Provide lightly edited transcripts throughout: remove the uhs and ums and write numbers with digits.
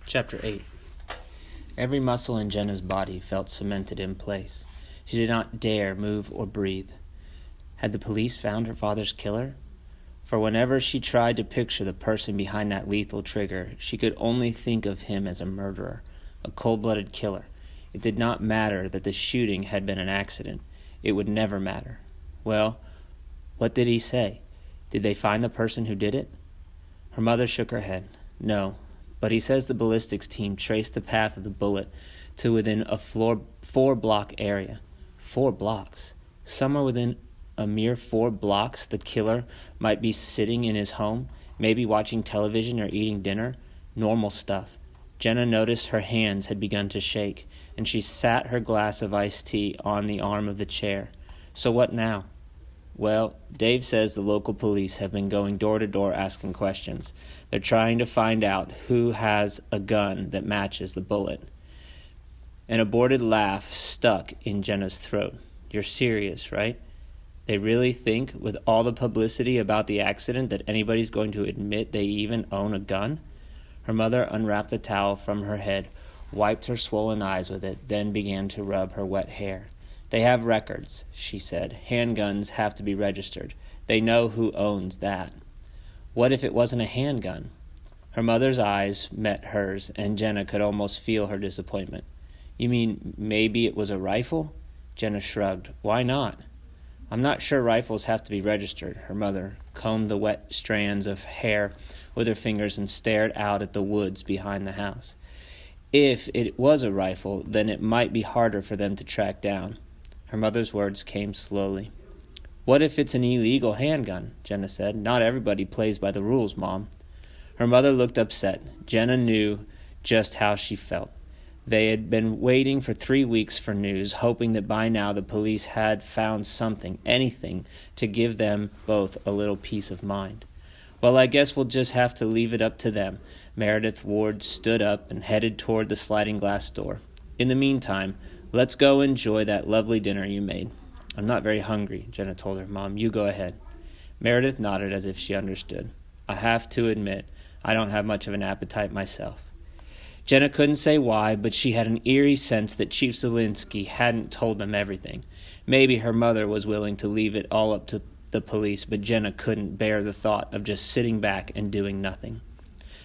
Chapter 8. Every muscle in Jenna's body felt cemented in place. She did not dare move or breathe. Had the police found her father's killer? For whenever she tried to picture the person behind that lethal trigger, she could only think of him as a murderer, a cold-blooded killer. It did not matter that the shooting had been an accident. It would never matter. Well, what did he say? Did they find the person who did it? Her mother shook her head. No, but he says the ballistics team traced the path of the bullet to within a 4-block area. 4 blocks. Somewhere within a mere 4 blocks, the killer might be sitting in his home, maybe watching television or eating dinner. Normal stuff. Jenna noticed her hands had begun to shake, and she sat her glass of iced tea on the arm of the chair. So what now? Well, Dave says the local police have been going door to door asking questions. They're trying to find out who has a gun that matches the bullet. An aborted laugh stuck in Jenna's throat. You're serious, right? They really think, with all the publicity about the accident, that anybody's going to admit they even own a gun? Her mother unwrapped the towel from her head, wiped her swollen eyes with it, then began to rub her wet hair. They have records, she said. Handguns have to be registered. They know who owns that. What if it wasn't a handgun? Her mother's eyes met hers, and Jenna could almost feel her disappointment. You mean maybe it was a rifle? Jenna shrugged. Why not? I'm not sure rifles have to be registered. Her mother combed the wet strands of hair with her fingers and stared out at the woods behind the house. If it was a rifle, then it might be harder for them to track down. Her mother's words came slowly. What if it's an illegal handgun? Jenna said. Not everybody plays by the rules, Mom. Her mother looked upset. Jenna knew just how she felt. They had been waiting for 3 weeks for news, hoping that by now the police had found something, anything, to give them both a little peace of mind. Well, I guess we'll just have to leave it up to them. Meredith Ward stood up and headed toward the sliding glass door. In the meantime, let's go enjoy that lovely dinner you made. I'm not very hungry, Jenna told her mom. You go ahead. Meredith nodded as if she understood. I have to admit, I don't have much of an appetite myself. Jenna couldn't say why, but she had an eerie sense that Chief Zielinski hadn't told them everything. Maybe her mother was willing to leave it all up to the police, but Jenna couldn't bear the thought of just sitting back and doing nothing.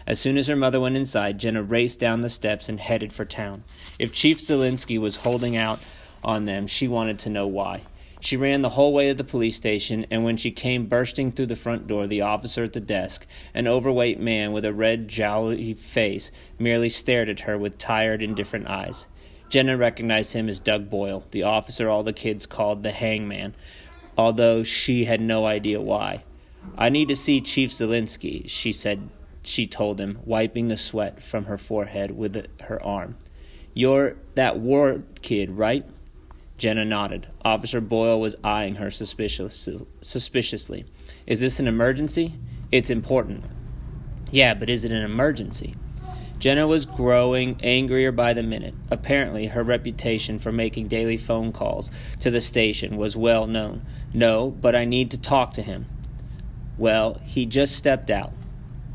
As soon as her mother went inside, Jenna raced down the steps and headed for town. If Chief Zielinski was holding out on them, she wanted to know why. She ran the whole way to the police station, and when she came bursting through the front door, the officer at the desk, an overweight man with a red, jowly face, merely stared at her with tired, indifferent eyes. Jenna recognized him as Doug Boyle, the officer all the kids called the hangman, although she had no idea why. I need to see Chief Zielinski, she told him, wiping the sweat from her forehead with her arm. You're that Ward kid, right? Jenna nodded. Officer Boyle was eyeing her suspiciously. Is this an emergency? It's important. Yeah, but is it an emergency? Jenna was growing angrier by the minute. Apparently, her reputation for making daily phone calls to the station was well known. No, but I need to talk to him. Well, he just stepped out.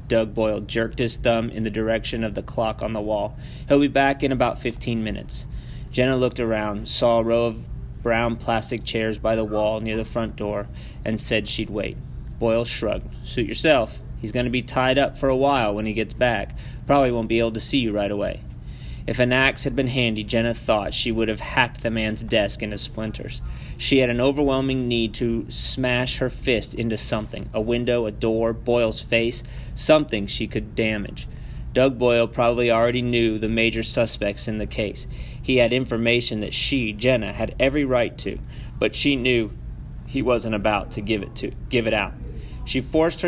Doug Boyle jerked his thumb in the direction of the clock on the wall. He'll be back in about 15 minutes. Jenna looked around, saw a row of brown plastic chairs by the wall near the front door, and said she'd wait. Boyle shrugged. Suit yourself. He's going to be tied up for a while when he gets back. Probably won't be able to see you right away. If an axe had been handy, Jenna thought she would have hacked the man's desk into splinters. She had an overwhelming need to smash her fist into something, a window, a door, Boyle's face, something she could damage. Doug Boyle probably already knew the major suspects in the case. He had information that she, Jenna, had every right to, but she knew he wasn't about to give it out. She forced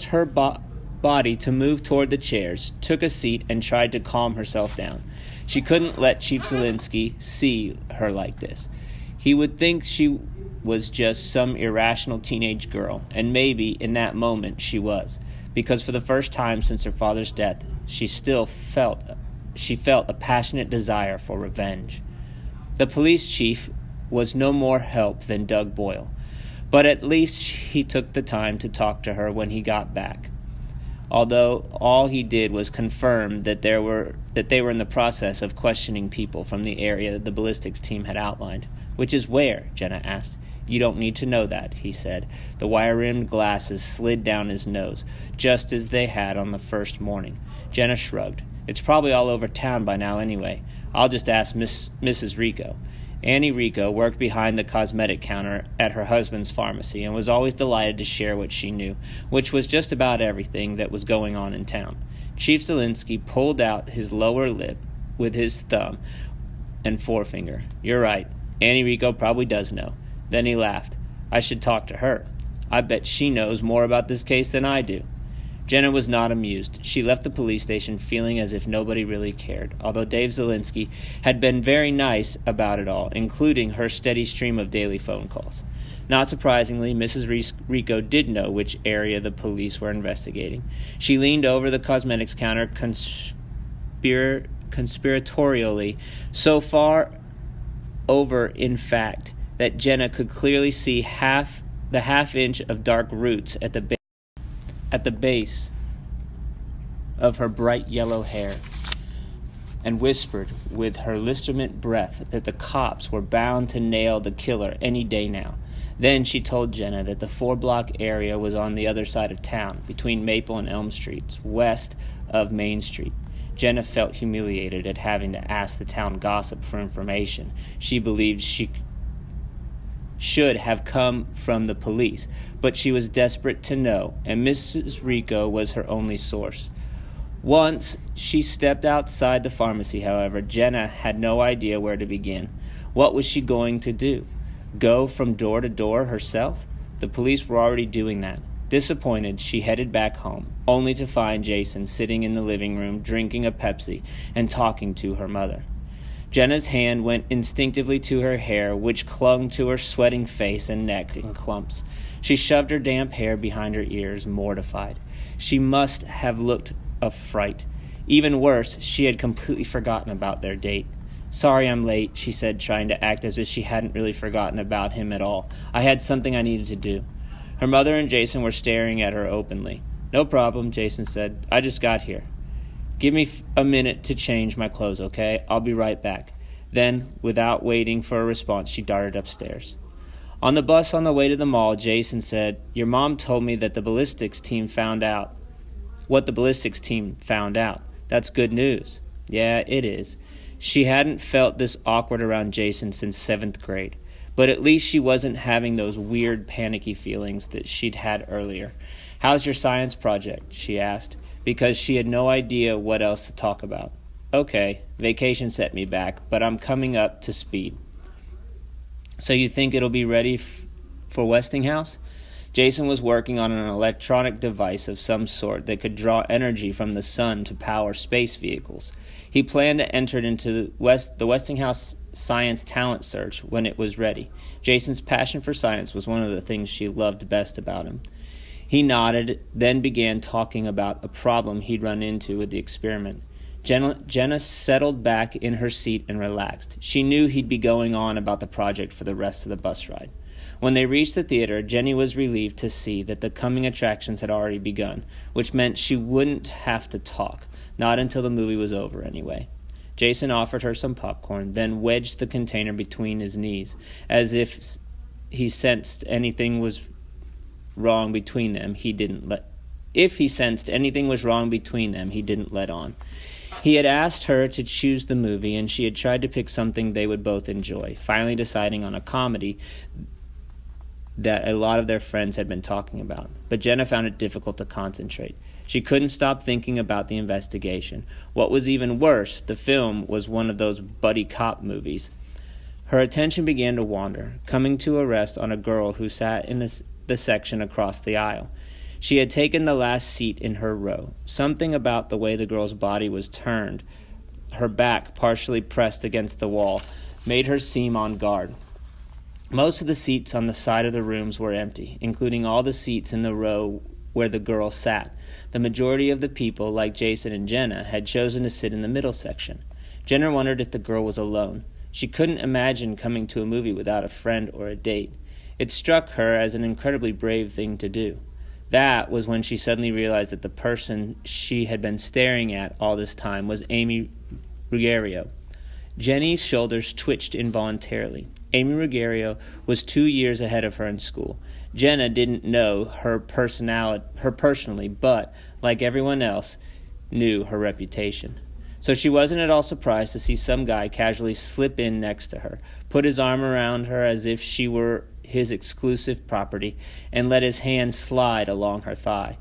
her body to move toward the chairs, took a seat, and tried to calm herself down. She couldn't let Chief Zielinski see her like this. He would think she was just some irrational teenage girl, and maybe in that moment she was, because for the first time since her father's death, she felt a passionate desire for revenge. The police chief was no more help than Doug Boyle, but at least he took the time to talk to her when he got back. although all he did was confirm that they were in the process of questioning people from the area the ballistics team had outlined. "Which is where?" Jenna asked. "You don't need to know that," he said. The wire-rimmed glasses slid down his nose, just as they had on the first morning. Jenna shrugged. "It's probably all over town by now anyway. I'll just ask Mrs. Rico." Annie Rico worked behind the cosmetic counter at her husband's pharmacy and was always delighted to share what she knew, which was just about everything that was going on in town. Chief Zielinski pulled out his lower lip with his thumb and forefinger. "You're right. Annie Rico probably does know." Then he laughed. "I should talk to her. I bet she knows more about this case than I do." Jenna was not amused. She left the police station feeling as if nobody really cared, although Dave Zielinski had been very nice about it all, including her steady stream of daily phone calls. Not surprisingly, Mrs. Rico did know which area the police were investigating. She leaned over the cosmetics counter conspiratorially, so far over, in fact, that Jenna could clearly see the half-inch of dark roots at the base of her bright yellow hair, and whispered with her listerment breath that the cops were bound to nail the killer any day now. Then she told Jenna that the 4-block area was on the other side of town, between Maple and Elm Streets, west of Main Street. Jenna felt humiliated at having to ask the town gossip for information she believed she should have come from the police, but she was desperate to know, and Mrs. Rico was her only source. Once she stepped outside the pharmacy, however, Jenna had no idea where to begin. What was she going to do? Go from door to door herself? The police were already doing that. Disappointed, she headed back home, only to find Jason sitting in the living room drinking a Pepsi and talking to her mother. Jenna's hand went instinctively to her hair, which clung to her sweating face and neck in clumps. She shoved her damp hair behind her ears, mortified. She must have looked a fright. Even worse, she had completely forgotten about their date. "Sorry I'm late," she said, trying to act as if she hadn't really forgotten about him at all. "I had something I needed to do." Her mother and Jason were staring at her openly. "No problem," Jason said. "I just got here. Give me a minute to change my clothes, okay? I'll be right back." Then, without waiting for a response, she darted upstairs. On the bus on the way to the mall, Jason said, "Your mom told me that the ballistics team found out. What the ballistics team found out. That's good news." "Yeah, it is." She hadn't felt this awkward around Jason since 7th grade, but at least she wasn't having those weird, panicky feelings that she'd had earlier. "How's your science project?" she asked, because she had no idea what else to talk about. "Okay, vacation set me back, but I'm coming up to speed." "So you think it'll be ready for Westinghouse?" Jason was working on an electronic device of some sort that could draw energy from the sun to power space vehicles. He planned to enter it into the Westinghouse Science Talent Search when it was ready. Jason's passion for science was one of the things she loved best about him. He nodded, then began talking about a problem he'd run into with the experiment. Jenna settled back in her seat and relaxed. She knew he'd be going on about the project for the rest of the bus ride. When they reached the theater, Jenny was relieved to see that the coming attractions had already begun, which meant she wouldn't have to talk, not until the movie was over anyway. Jason offered her some popcorn, then wedged the container between his knees, as if he sensed anything was wrong between them, he didn't let on. He had asked her to choose the movie, and she had tried to pick something they would both enjoy, finally deciding on a comedy that a lot of their friends had been talking about. But Jenna found it difficult to concentrate. She couldn't stop thinking about the investigation. What was even worse, the film was one of those buddy cop movies. Her attention began to wander, coming to a rest on a girl who sat in the section across the aisle. She had taken the last seat in her row. Something about the way the girl's body was turned, her back partially pressed against the wall, made her seem on guard. Most of the seats on the side of the rooms were empty, including all the seats in the row where the girl sat. The majority of the people, like Jason and Jenna, had chosen to sit in the middle section. Jenna wondered if the girl was alone. She couldn't imagine coming to a movie without a friend or a date. It struck her as an incredibly brave thing to do. That was when she suddenly realized that the person she had been staring at all this time was Amy Ruggiero. Jenny's shoulders twitched involuntarily. Amy Ruggiero was 2 years ahead of her in school. Jenna didn't know her personally, but, like everyone else, knew her reputation. So she wasn't at all surprised to see some guy casually slip in next to her, put his arm around her as if she were his exclusive property, and let his hand slide along her thigh.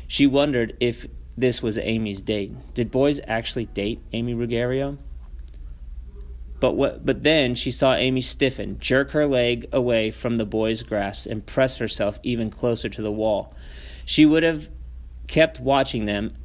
She wondered if this was Amy's date. Did boys actually date Amy Ruggiero? But then she saw Amy stiffen, jerk her leg away from the boy's grasp, and press herself even closer to the wall. She would have kept watching them,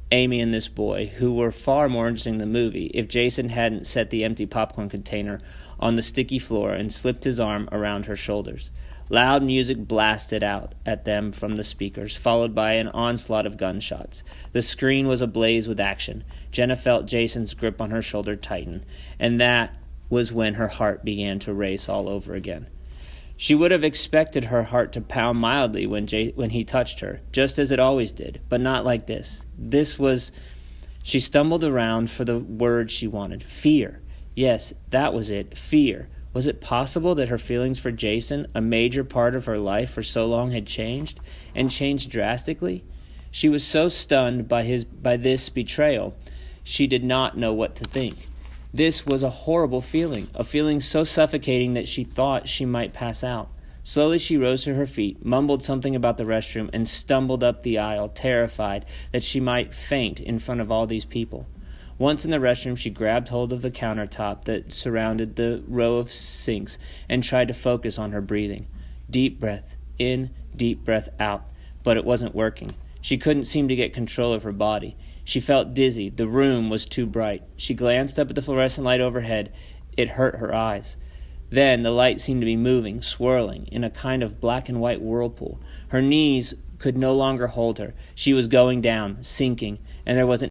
Amy and this boy, who were far more interesting than the movie, if Jason hadn't set the empty popcorn container on the sticky floor and slipped his arm around her shoulders. Loud music blasted out at them from the speakers, followed by an onslaught of gunshots. The screen was ablaze with action. Jenna felt Jason's grip on her shoulder tighten, and that was when her heart began to race all over again. She would have expected her heart to pound mildly when he touched her, just as it always did, but not like this. She stumbled around for the word she wanted. Fear. Yes, that was it, fear. Was it possible that her feelings for Jason, a major part of her life for so long, had changed, and changed drastically? She was so stunned by this betrayal, she did not know what to think. This was a horrible feeling, a feeling so suffocating that she thought she might pass out. Slowly she rose to her feet, mumbled something about the restroom, and stumbled up the aisle, terrified that she might faint in front of all these people. Once in the restroom, she grabbed hold of the countertop that surrounded the row of sinks and tried to focus on her breathing. Deep breath in, deep breath out. But it wasn't working. She couldn't seem to get control of her body. She felt dizzy. The room was too bright. She glanced up at the fluorescent light overhead. It hurt her eyes. Then the light seemed to be moving, swirling, in a kind of black and white whirlpool. Her knees could no longer hold her. She was going down, sinking, and there was an